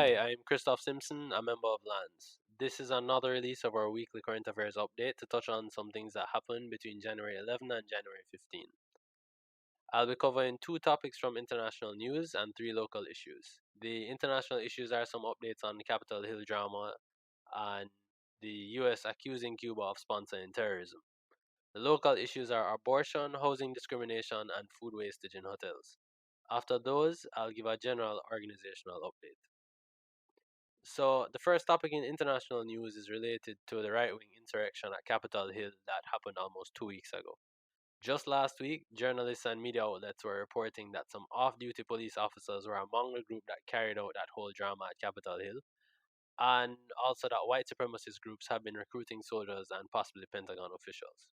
Hi, I'm Christoph Simpson, a member of LANS. This is another release of our weekly current affairs update to touch on some things that happened between January 11 and January 15. I'll be covering two topics from international news and three local issues. The international issues are some updates on the Capitol Hill drama and the US accusing Cuba of sponsoring terrorism. The local issues are abortion, housing discrimination, and food wastage in hotels. After those, I'll give a general organizational update. So, the first topic in international news is related to the right wing insurrection at Capitol Hill that happened almost 2 weeks ago. Just last week, journalists and media outlets were reporting that some off duty police officers were among the group that carried out that whole drama at Capitol Hill, and also that white supremacist groups have been recruiting soldiers and possibly Pentagon officials.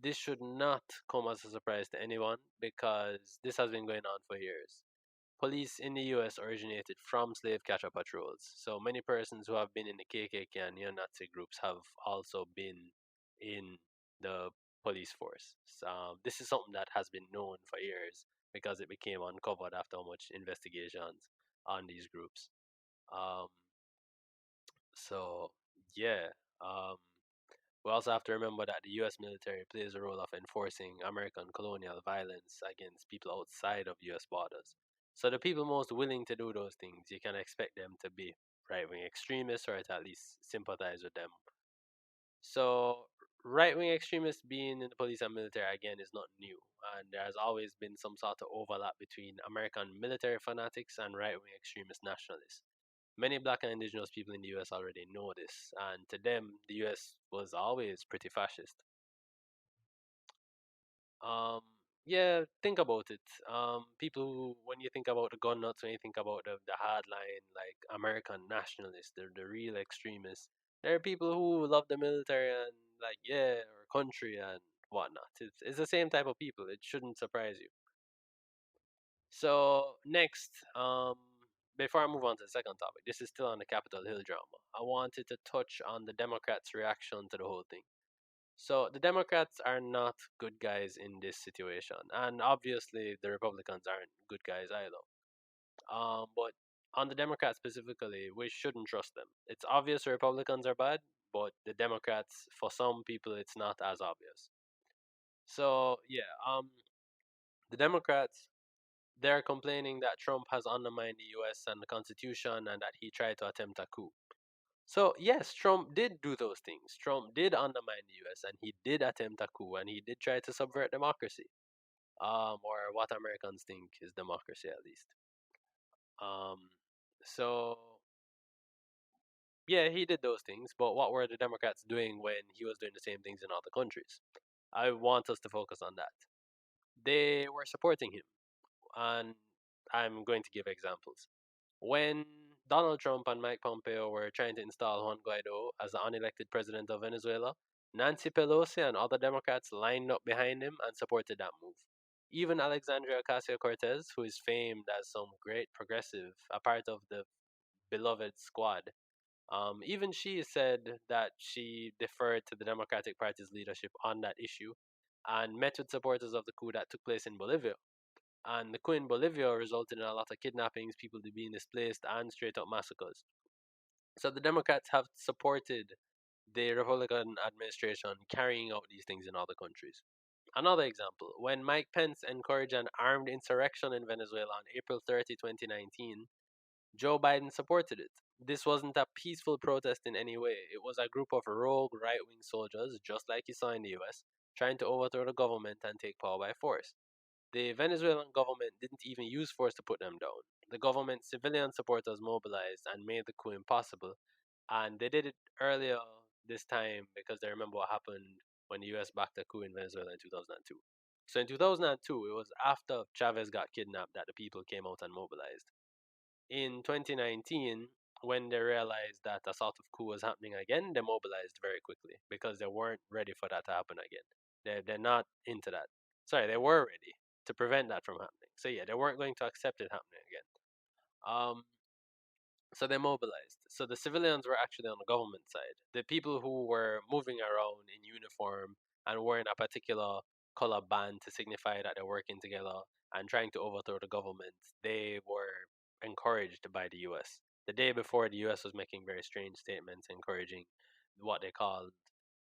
This should not come as a surprise to anyone because this has been going on for years. Police in the US originated from slave catcher patrols, so many persons who have been in the KKK and neo Nazi groups have also been in the police force. So, this is something that has been known for years because it became uncovered after much investigations on these groups. Um, so, yeah, um, we also have to remember that the US military plays a role of enforcing American colonial violence against people outside of US borders. So the people most willing to do those things, you can expect them to be right wing extremists or to at least sympathize with them. So right wing extremists being in the police and military again is not new, and there has always been some sort of overlap between American military fanatics and right wing extremist nationalists. Many black and indigenous people in the US already know this, and to them, the US was always pretty fascist. Um, yeah, think about it. People who, when you think about the gun nuts, when you think about the hardline, like American nationalists, they're the real extremists. There are people who love the military and, like, yeah, or country and whatnot. It's the same type of people. It shouldn't surprise you. So next, before I move on to the second topic, this is still on the Capitol Hill drama. I wanted to touch on the Democrats' reaction to the whole thing. So the Democrats are not good guys in this situation, and obviously the Republicans aren't good guys either. But on the Democrats specifically, we shouldn't trust them. It's obvious the Republicans are bad, but the Democrats, for some people, it's not as obvious. So yeah, the Democrats, they're complaining that Trump has undermined the US and the Constitution and that he tried to attempt a coup. So, yes, Trump did do those things. Trump did undermine the US and he did attempt a coup and he did try to subvert democracy, or what Americans think is democracy at least. Um, so, yeah, he did those things, but what were the Democrats doing when he was doing the same things in other countries? I want us to focus on that. They were supporting him, and I'm going to give examples. When Donald Trump and Mike Pompeo were trying to install Juan Guaido as the unelected president of Venezuela, Nancy Pelosi and other Democrats lined up behind him and supported that move. Even Alexandria Ocasio Cortez, who is famed as some great progressive, a part of the beloved squad, even she said that she deferred to the Democratic Party's leadership on that issue and met with supporters of the coup that took place in Bolivia. And the coup in Bolivia resulted in a lot of kidnappings, people being displaced, and straight up massacres. So the Democrats have supported the Republican administration carrying out these things in other countries. Another example, when Mike Pence encouraged an armed insurrection in Venezuela on April 30, 2019, Joe Biden supported it. This wasn't a peaceful protest in any way. It was a group of rogue right wing soldiers, just like you saw in the US, trying to overthrow the government and take power by force. The Venezuelan government didn't even use force to put them down. The government's civilian supporters mobilized and made the coup impossible. And they did it earlier this time because they remember what happened when the US backed a coup in Venezuela in 2002. So in 2002, it was after Chavez got kidnapped that the people came out and mobilized. In 2019, when they realized that a sort of coup was happening again, they mobilized very quickly because they weren't ready for that to happen again. They're not into that. Sorry, they were ready to prevent that from happening. So yeah, they weren't going to accept it happening again. Um, so they mobilized. So the civilians were actually on the government side. The people who were moving around in uniform and wearing a particular color band to signify that they're working together and trying to overthrow the government, they were encouraged by the US. the day before, the U.S. was making very strange statements encouraging what they called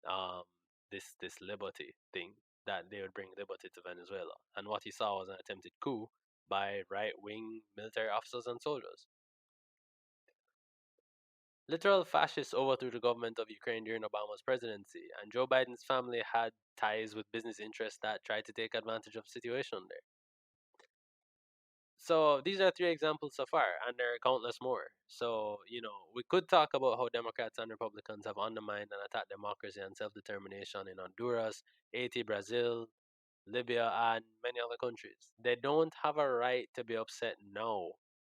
um, this liberty thing, that they would bring liberty to Venezuela. And what he saw was an attempted coup by right wing military officers and soldiers. Literal fascists overthrew the government of Ukraine during Obama's presidency, and Joe Biden's family had ties with business interests that tried to take advantage of the situation there. So these are three examples so far, and there are countless more. So, we could talk about how Democrats and Republicans have undermined and attacked democracy and self determination in Honduras, Haiti, Brazil, Libya, and many other countries. They don't have a right to be upset now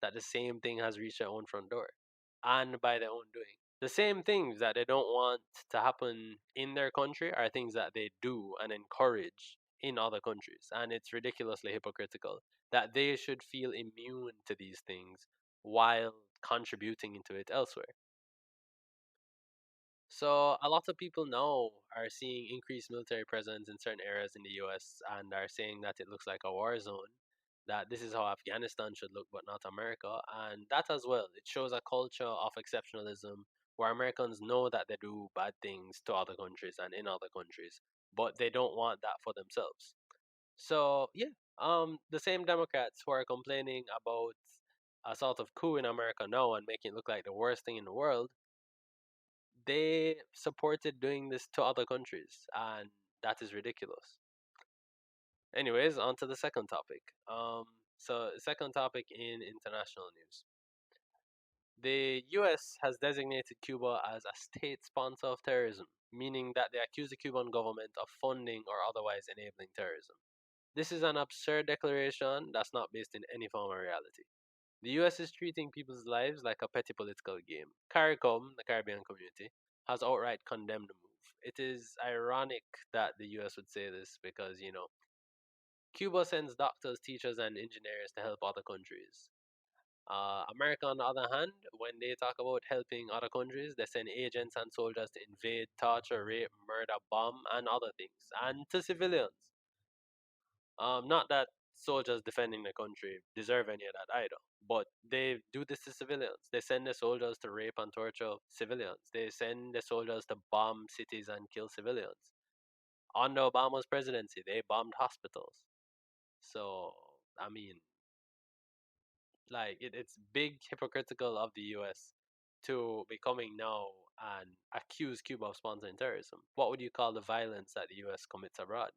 that the same thing has reached their own front door and by their own doing. The same things that they don't want to happen in their country are things that they do and encourage in other countries. And it's ridiculously hypocritical that they should feel immune to these things while contributing into it elsewhere. So a lot of people now are seeing increased military presence in certain areas in the US and are saying that it looks like a war zone, that this is how Afghanistan should look, but not America. And that as well, it shows a culture of exceptionalism where Americans know that they do bad things to other countries and in other countries, but they don't want that for themselves. So yeah, the same Democrats who are complaining about a sort of coup in America now and making it look like the worst thing in the world, they supported doing this to other countries, and that is ridiculous. Anyways, on to the second topic. So second topic in international news. The US has designated Cuba as a state sponsor of terrorism, meaning that they accuse the Cuban government of funding or otherwise enabling terrorism. This is an absurd declaration that's not based in any form of reality. The US is treating people's lives like a petty political game. CARICOM, the Caribbean Community, has outright condemned the move. It is ironic that the US would say this because, Cuba sends doctors, teachers, and engineers to help other countries. America, on the other hand, when they talk about helping other countries, they send agents and soldiers to invade, torture, rape, murder, bomb, and other things, and to civilians. Not that soldiers defending the country deserve any of that either, but they do this to civilians. They send the soldiers to rape and torture civilians. They send the soldiers to bomb cities and kill civilians. Under Obama's presidency, they bombed hospitals. So, I mean, like, it's big hypocritical of the US to be coming now and accuse Cuba of sponsoring terrorism. What would you call the violence that the US commits abroad?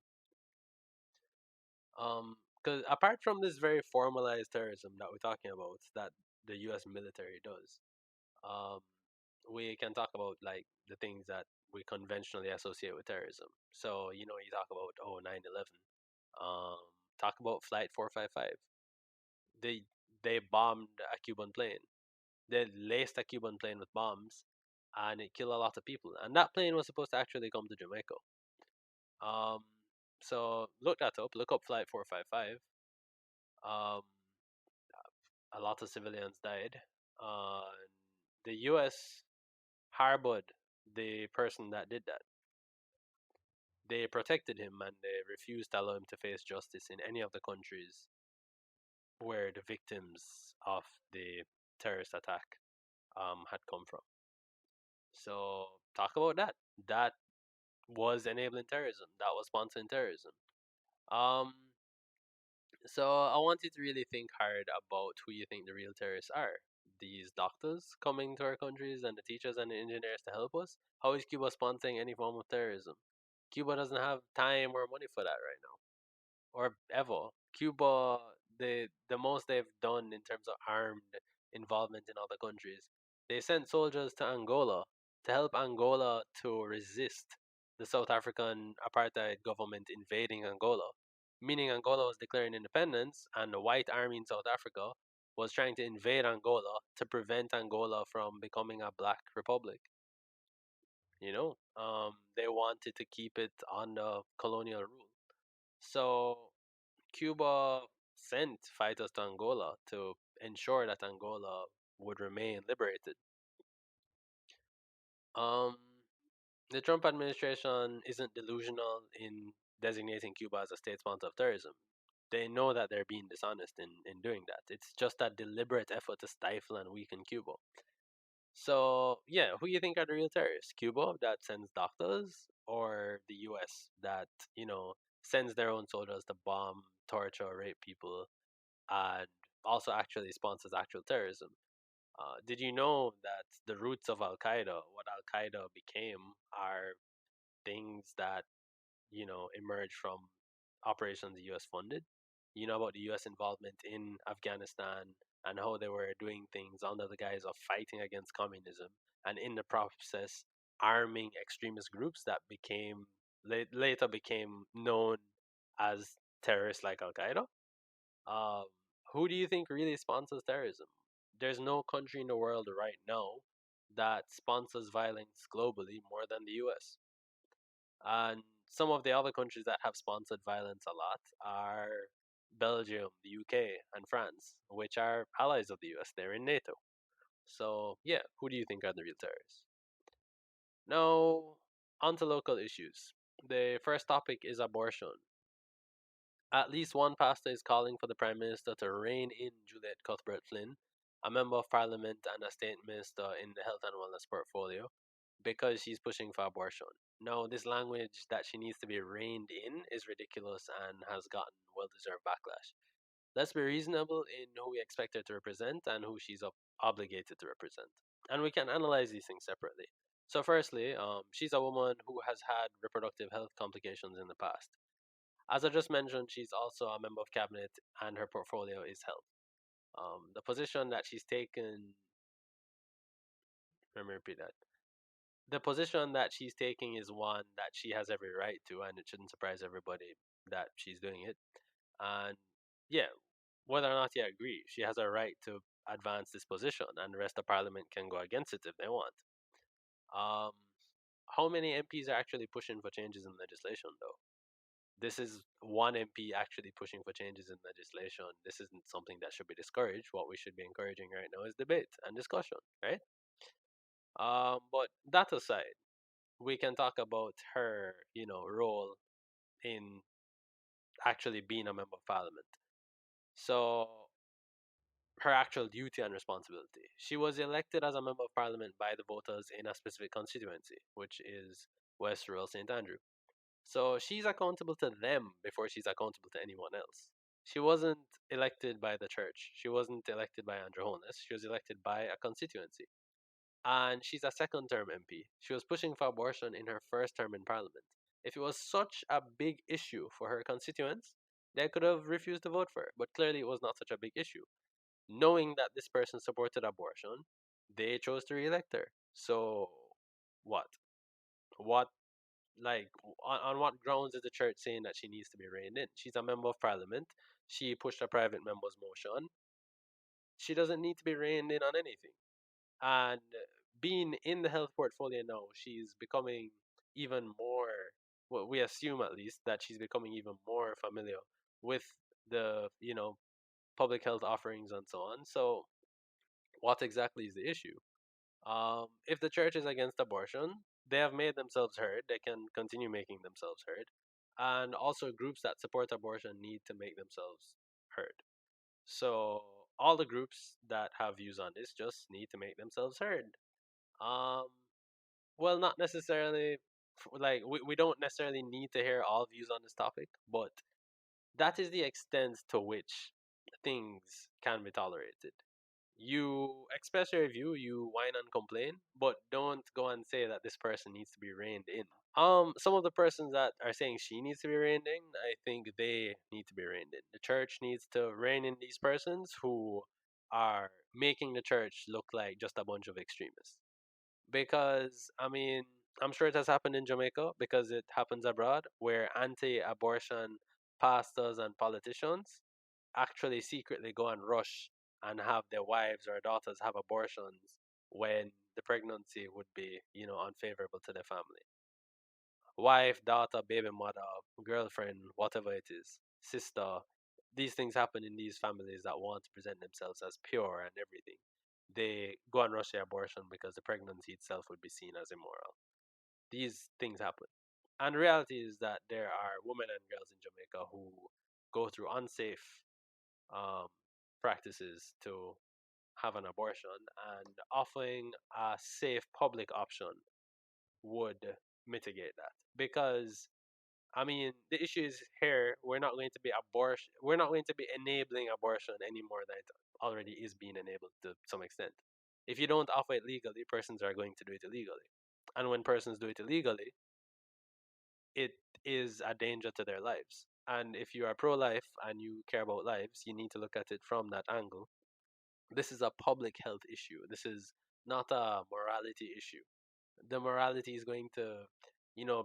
Because apart from this very formalized terrorism that we're talking about, that the U.S. military does, um, we can talk about like the things that we conventionally associate with terrorism. So you talk about 9/11. Um, talk about Flight 455. They they bombed a Cuban plane. They laced a Cuban plane with bombs, and it killed a lot of people. And that plane was supposed to actually come to Jamaica. Um, so look that up. Look up Flight 455. Um, a lot of civilians died. Uh, the U.S. harbored the person that did that. They protected him and they refused to allow him to face justice in any of the countries where the victims of the terrorist attack had come from. So talk about that. That was enabling terrorism. That was sponsoring terrorism. Um, So I want you to really think hard about who you think the real terrorists are. These doctors coming to our countries and the teachers and the engineers to help us? How is Cuba sponsoring any form of terrorism? Cuba doesn't have time or money for that right now, or ever. Cuba, the most they've done in terms of armed involvement in other countries, they sent soldiers to Angola to help Angola to resist the South African apartheid government invading Angola, meaning Angola was declaring independence, and the white army in South Africa was trying to invade Angola to prevent Angola from becoming a black republic. They wanted to keep it under colonial rule. So Cuba sent fighters to Angola to ensure that Angola would remain liberated. Um, the Trump administration isn't delusional in designating Cuba as a state sponsor of terrorism. they know that they're being dishonest in doing that. It's just a deliberate effort to stifle and weaken Cuba. So yeah, who you think are the real terrorists? Cuba that sends doctors, or the U.S. that sends their own soldiers to bomb, torture, rape people, and also actually sponsors actual terrorism? Did you know that the roots of Al Qaeda, what Al Qaeda became, are things that emerged from operations the U.S. funded? You know about the U.S. involvement in Afghanistan and how they were doing things under the guise of fighting against communism, and in the process arming extremist groups that later became known as terrorists like Al Qaeda. Um, who do you think really sponsors terrorism? There's no country in the world right now that sponsors violence globally more than the US. And some of the other countries that have sponsored violence a lot are Belgium, the UK, and France, which are allies of the US. They're in NATO. So, yeah, who do you think are the real terrorists? Now, on to local issues. The first topic is abortion. At least one pastor is calling for the Prime Minister to rein in Juliet Cuthbert Flynn, a member of Parliament and a state minister in the Health and Wellness portfolio, because she's pushing for abortion. Now, this language that she needs to be reined in is ridiculous and has gotten well deserved backlash. Let's be reasonable in who we expect her to represent and who she's obligated to represent. And we can analyze these things separately. So, firstly, she's a woman who has had reproductive health complications in the past. As I just mentioned, she's also a member of cabinet, and her portfolio is health. The position that she's taken, let me repeat that. The position that she's taking is one that she has every right to, and it shouldn't surprise everybody that she's doing it. And yeah, whether or not you agree, she has a right to advance this position, and the rest of Parliament can go against it if they want. Um, how many MPs are actually pushing for changes in legislation, though? This is one MP actually pushing for changes in legislation. This isn't something that should be discouraged. What we should be encouraging right now is debate and discussion, right? But that aside, we can talk about her, role in actually being a member of parliament. So her actual duty and responsibility. She was elected as a member of parliament by the voters in a specific constituency, which is West Rural St. Andrew. So she's accountable to them before she's accountable to anyone else. She wasn't elected by the church. She wasn't elected by Andrew Holness. She was elected by a constituency. And she's a second term MP. She was pushing for abortion in her first term in Parliament. If it was such a big issue for her constituents, they could have refused to vote for her. But clearly, it was not such a big issue. Knowing that this person supported abortion, they chose to re elect her. So, what? What like on what grounds is the church saying that she needs to be reined in? She's a member of parliament. She pushed a private member's motion. She doesn't need to be reined in on anything. And being in the health portfolio now, she's becoming even more, well, we assume at least that she's becoming even more familiar with the, public health offerings and so on. So what exactly is the issue? If the church is against abortion, they have made themselves heard. They can continue making themselves heard. And also, groups that support abortion need to make themselves heard. So, all the groups that have views on this just need to make themselves heard. Um, well, not necessarily, we don't necessarily need to hear all views on this topic, but that is the extent to which things can be tolerated. You express your view, you whine and complain, but don't go and say that this person needs to be reined in. Some of the persons that are saying she needs to be reined in, I think they need to be reined in. The church needs to rein in these persons who are making the church look like just a bunch of extremists. Because, I mean, I'm sure it has happened in Jamaica because it happens abroad where anti abortion pastors and politicians actually secretly go and rush and have their wives or daughters have abortions when the pregnancy would be, unfavorable to their family. Wife, daughter, baby mother, girlfriend, whatever it is, sister. These things happen in these families that want to present themselves as pure and everything. They go and rush the abortion because the pregnancy itself would be seen as immoral. These things happen. And the reality is that there are women and girls in Jamaica who go through unsafe um, practices to have an abortion, and offering a safe public option would mitigate that. Because I mean, the issue is here we're not going to be abortion. We're not going to be enabling abortion any more than it already is being enabled to some extent. If you don't offer it legally, persons are going to do it illegally, and when persons do it illegally, it is a danger to their lives. And if you are pro-life and you care about lives, you need to look at it from that angle. This is a public health issue. This is not a morality issue. The morality is going to,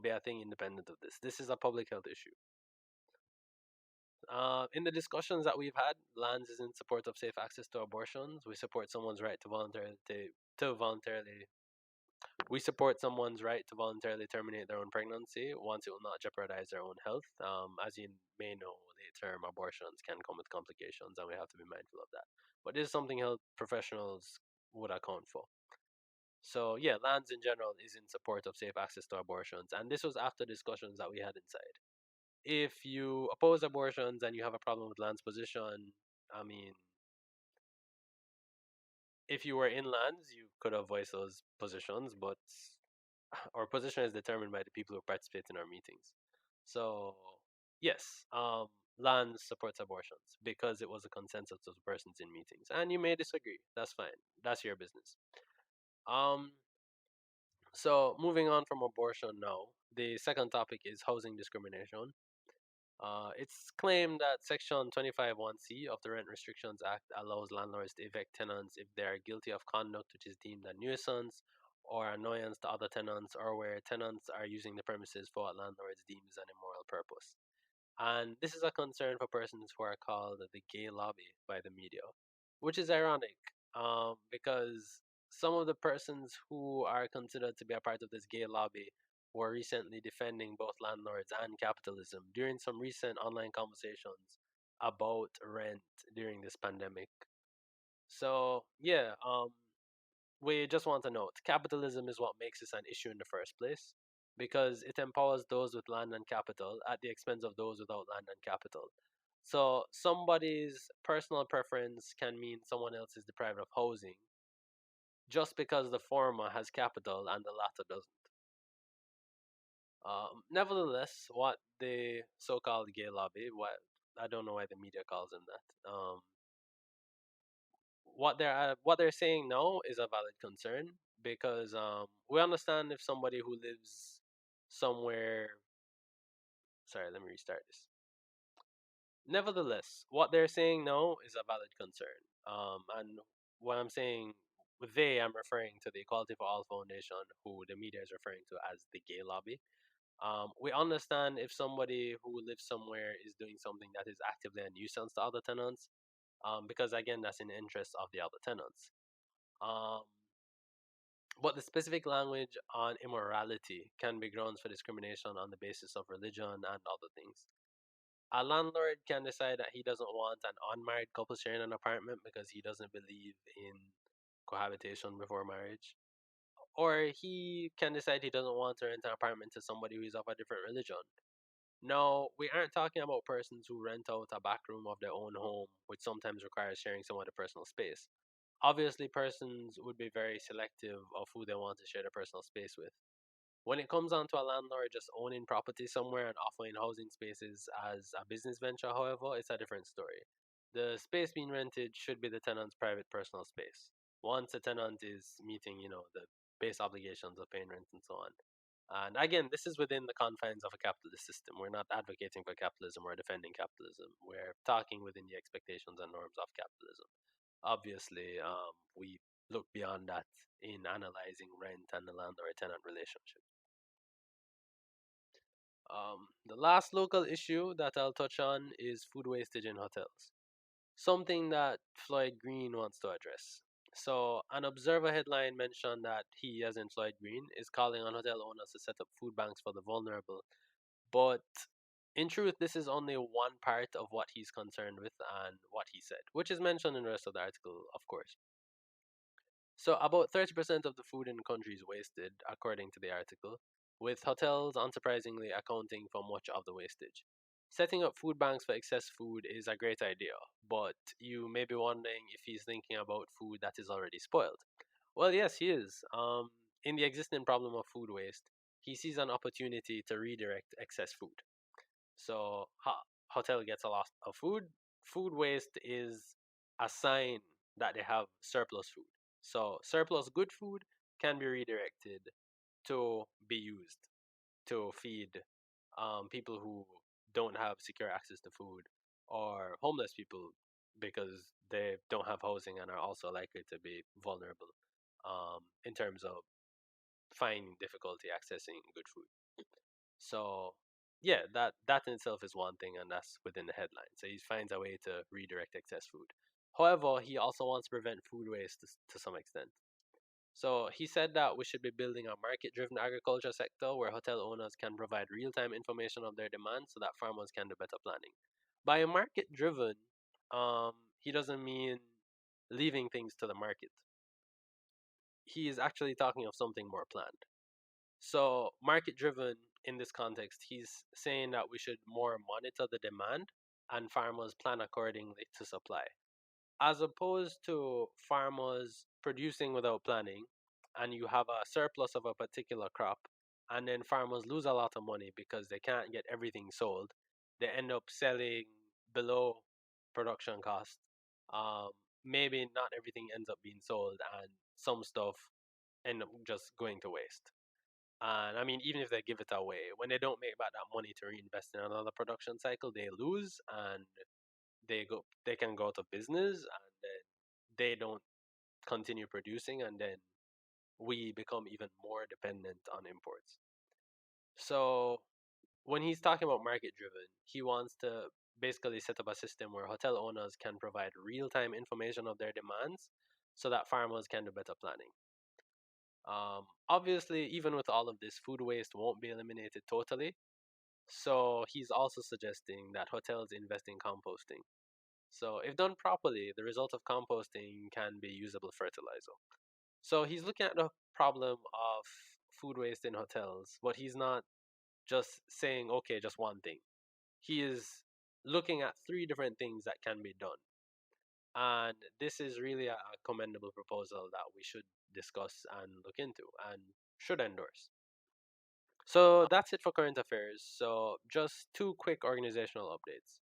be a thing independent of this. This is a public health issue. In the discussions that we've had, Lands is in support of safe access to abortions. We support someone's right to voluntarily. We support someone's right to voluntarily terminate their own pregnancy once it will not jeopardize their own health. As you may know, late-term abortions can come with complications, and we have to be mindful of that. But this is something health professionals would account for. So yeah, Lands in general is in support of safe access to abortions, and this was after discussions that we had inside. If you oppose abortions and you have a problem with Land's position, I mean, if you were in Lands, you could have voiced those positions, but our position is determined by the people who participate in our meetings. So yes, Lands supports abortions because it was a consensus of the persons in meetings, and you may disagree. That's fine. That's your business. Um, so moving on from abortion now, the second topic is housing discrimination. It's claimed that Section 25(1)(c) of the Rent Restrictions Act allows landlords to evict tenants if they are guilty of conduct which is deemed a nuisance or annoyance to other tenants, or where tenants are using the premises for what landlords deem is an immoral purpose. And this is a concern for persons who are called the gay lobby by the media, which is ironic because some of the persons who are considered to be a part of this gay lobby were recently defending both landlords and capitalism during some recent online conversations about rent during this pandemic. So, yeah, we just want to note capitalism is what makes this an issue in the first place because it empowers those with land and capital at the expense of those without land and capital. So somebody's personal preference can mean someone else is deprived of housing just because the former has capital and the latter doesn't. Nevertheless, what the so-called gay lobby, what I don't know why the media calls them that, what they're saying now is a valid concern because we understand if somebody who lives somewhere. Sorry, let me restart this. Nevertheless, what they're saying now is a valid concern. And when I'm saying they, I'm referring to the Equality for All Foundation, who the media is referring to as the gay lobby. We understand if somebody who lives somewhere is doing something that is actively a nuisance to other tenants, because again, that's in the interest of the other tenants. Um, but the specific language on immorality can be grounds for discrimination on the basis of religion and other things. A landlord can decide that he doesn't want an unmarried couple sharing an apartment because he doesn't believe in cohabitation before marriage. Or he can decide he doesn't want to rent an apartment to somebody who is of a different religion. No, we aren't talking about persons who rent out a back room of their own home, which sometimes requires sharing some of the personal space. Obviously, persons would be very selective of who they want to share their personal space with. When it comes down to a landlord just owning property somewhere and offering housing spaces as a business venture, however, it's a different story. The space being rented should be the tenant's private personal space. Once the tenant is meeting, the base obligations of paying rent and so on. And again, this is within the confines of a capitalist system. We're not advocating for capitalism or defending capitalism. We're talking within the expectations and norms of capitalism. Obviously, we look beyond that in analyzing rent and the landlord tenant relationship. The last local issue that I'll touch on is food wastage in hotels, something that Floyd Green wants to address. So, an Observer headline mentioned that he, as in Floyd Green, is calling on hotel owners to set up food banks for the vulnerable. But in truth, this is only one part of what he's concerned with and what he said, which is mentioned in the rest of the article, of course. So, about 30% of the food in the country is wasted, according to the article, with hotels unsurprisingly accounting for much of the wastage. Setting up food banks for excess food is a great idea, but you may be wondering if he's thinking about food that is already spoiled. Well, yes, he is. In the existing problem of food waste, he sees an opportunity to redirect excess food. So, hotel gets a lot of food. Food waste is a sign that they have surplus food. So, surplus good food can be redirected to be used to feed people who don't have secure access to food, or homeless people because they don't have housing and are also likely to be vulnerable in terms of finding difficulty accessing good food. So yeah, that in itself is one thing, and that's within the headline. So he finds a way to redirect excess food. However, he also wants to prevent food waste to some extent. So he said that we should be building a market-driven agriculture sector where hotel owners can provide real-time information of their demand so that farmers can do better planning. By market-driven, he doesn't mean leaving things to the market. He is actually talking of something more planned. So market-driven in this context, he's saying that we should more monitor the demand and farmers plan accordingly to supply, as opposed to farmers producing without planning, and you have a surplus of a particular crop, and then farmers lose a lot of money because they can't get everything sold. They end up selling below production cost. Um, Maybe not everything ends up being sold, and some stuff end up just going to waste. And I mean, even if they give it away, when they don't make back that money to reinvest in another production cycle, they lose, and they can go out of business, and then they don't continue producing, and then we become even more dependent on imports. So when he's talking about market driven, he wants to basically set up a system where hotel owners can provide real time information of their demands so that farmers can do better planning. Obviously, even with all of this, food waste won't be eliminated totally. So he's also suggesting that hotels invest in composting. So, if done properly, the result of composting can be usable fertilizer. So, he's looking at the problem of food waste in hotels, but he's not just saying, okay, just one thing. He is looking at three different things that can be done. And this is really a commendable proposal that we should discuss and look into and should endorse. So, that's it for current affairs. So, just two quick organizational updates.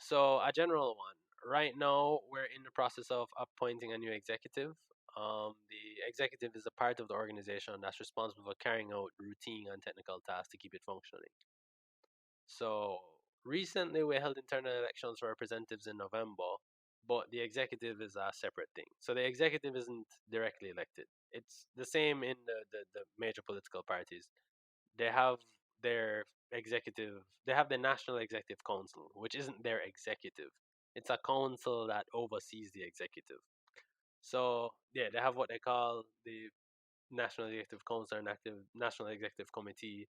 So, a general one. Right now, we're in the process of appointing a new executive. The executive is a part of the organization that's responsible for carrying out routine and technical tasks to keep it functioning. So, recently we held internal elections for representatives in November, but the executive is a separate thing. So, the executive isn't directly elected. It's the same in the major political parties. They have their executive, they have the National Executive Council, which isn't their executive. It's a council that oversees the executive. So yeah, they have what they call the National Executive Council and active National Executive Committee,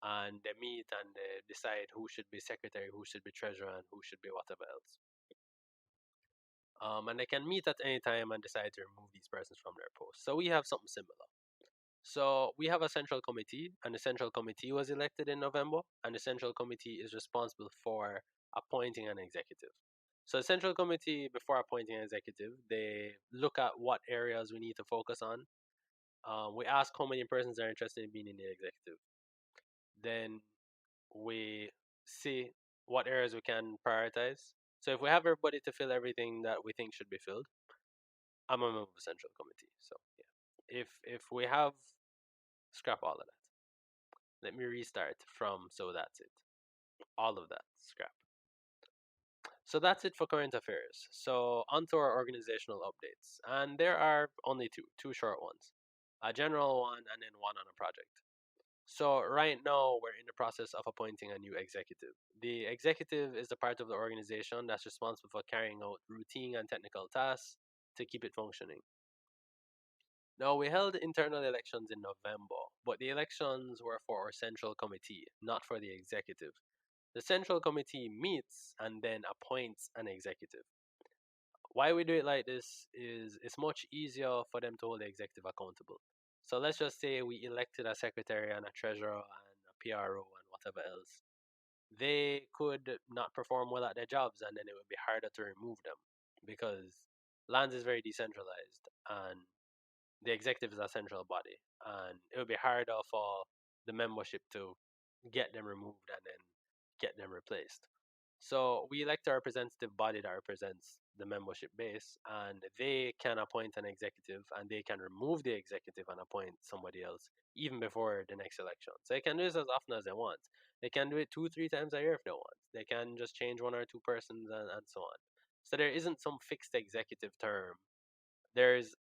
and they meet and they decide who should be secretary, who should be treasurer, and who should be whatever else. And they can meet at any time and decide to remove these persons from their post. So we have something similar. So we have a central committee, and the central committee was elected in November, and the central committee is responsible for appointing an executive. So the central committee, before appointing an executive, they look at what areas we need to focus on. We ask how many persons are interested in being in the executive. Then we see what areas we can prioritize. So if we have everybody to fill everything that we think should be filled, I'm a member of the central committee. So yeah, if we have, scrap all of that. Let me restart from so that's it. All of that scrap. So that's it for current affairs. So onto our organizational updates. And there are only two short ones. A general one and then one on a project. So right now we're in the process of appointing a new executive. The executive is the part of the organization that's responsible for carrying out routine and technical tasks to keep it functioning. Now, we held internal elections in November, but the elections were for our central committee, not for the executive. The central committee meets and then appoints an executive. Why we do it like this is it's much easier for them to hold the executive accountable. So let's just say we elected a secretary and a treasurer and a PRO and whatever else. they could not perform well at their jobs, and then it would be harder to remove them because lands is very decentralized, and the executive is a central body, and it would be harder for the membership to get them removed and then get them replaced. So we elect a representative body that represents the membership base, and they can appoint an executive, and they can remove the executive and appoint somebody else even before the next election. So they can do this as often as they want. They can do it 2, 3 times a year if they want. They can just change one or two persons and so on. So there isn't some fixed executive term. There's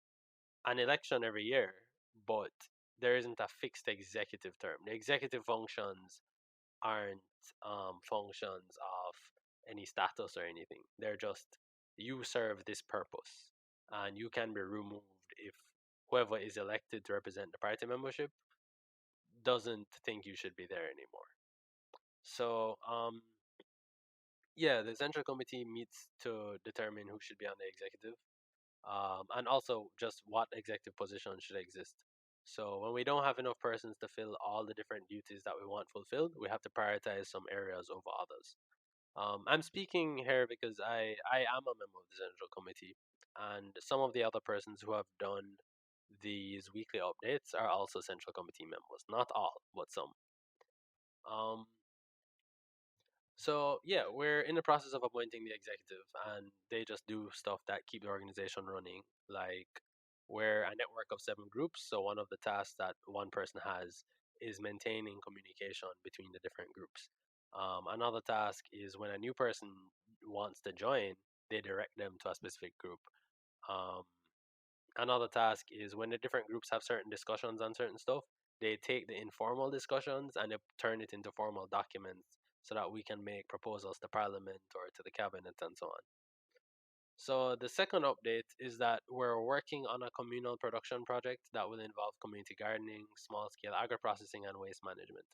an election every year, but there isn't a fixed executive term. The executive functions aren't functions of any status or anything. They're just you serve this purpose, and you can be removed if whoever is elected to represent the party membership doesn't think you should be there anymore. So yeah, the central committee meets to determine who should be on the executive, and also just what executive positions should exist. So when we don't have enough persons to fill all the different duties that we want fulfilled, we have to prioritize some areas over others. I'm speaking here because I am a member of the Central Committee, and some of the other persons who have done these weekly updates are also Central Committee members. Not all, but some. Um, so yeah, we're in the process of appointing the executive, and they just do stuff that keep the organization running. Like we're a network of 7 groups, so one of the tasks that one person has is maintaining communication between the different groups. Another task is when a new person wants to join, they direct them to a specific group. Um, Another task is when the different groups have certain discussions on certain stuff, they take the informal discussions and they turn it into formal documents so that we can make proposals to parliament or to the cabinet and so on. So the second update is that we're working on a communal production project that will involve community gardening, small-scale agro-processing, and waste management.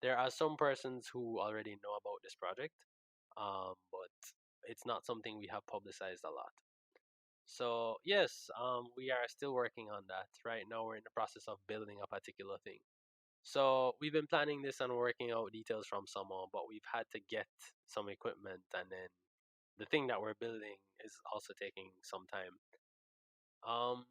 There are some persons who already know about this project, but it's not something we have publicized a lot. So yes, we are still working on that. Right now, we're in the process of building a particular thing. So we've been planning this and working out details from someone, but we've had to get some equipment, and then the thing that we're building is also taking some time. Um,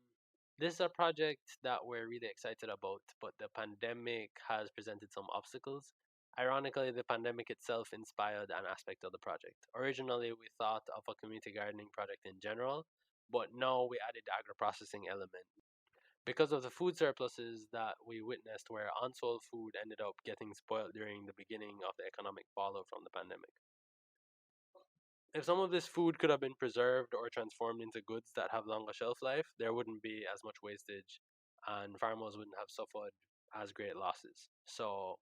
this is a project that we're really excited about, but the pandemic has presented some obstacles. Ironically, the pandemic itself inspired an aspect of the project. Originally, we thought of a community gardening project in general, but now we added the agro-processing element. Because of the food surpluses that we witnessed, where unsold food ended up getting spoiled during the beginning of the economic fallout from the pandemic. If some of this food could have been preserved or transformed into goods that have longer shelf life, there wouldn't be as much wastage and farmers wouldn't have suffered as great losses. So,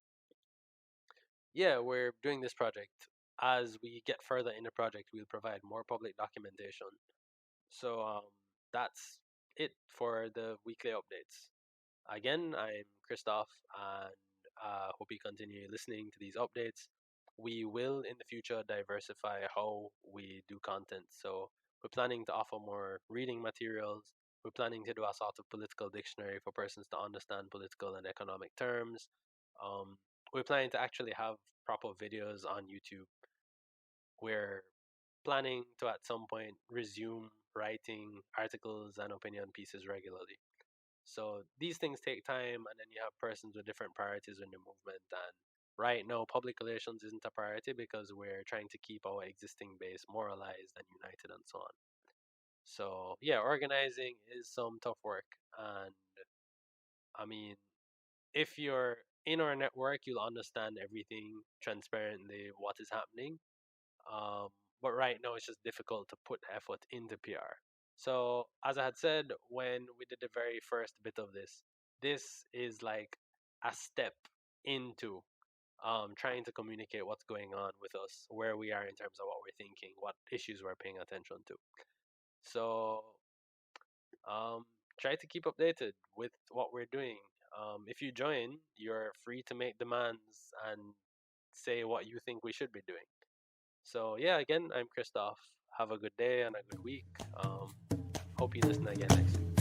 yeah, we're doing this project. As we get further in the project, we'll provide more public documentation. So, that's it for the weekly updates. Again, I'm Christoph, and hope you continue listening to these updates. We will in the future diversify how we do content. So we're planning to offer more reading materials. We're planning to do a sort of political dictionary for persons to understand political and economic terms. Um, we're planning to actually have proper videos on YouTube. We're planning to at some point resume writing articles and opinion pieces regularly. So these things take time, and then you have persons with different priorities in the movement. And right now, public relations isn't a priority because we're trying to keep our existing base moralized and united and so on. So yeah, organizing is some tough work. And I mean, if you're in our network, you'll understand everything transparently, what is happening. Um, but right now, it's just difficult to put effort into PR. So, as I had said when we did the very first bit of this is like a step into trying to communicate what's going on with us, where we are in terms of what we're thinking, what issues we're paying attention to. So, um, try to keep updated with what we're doing. If you join, you're free to make demands and say what you think we should be doing. So yeah, again, I'm Christoph. Have a good day and a good week. Hope you listen again next week.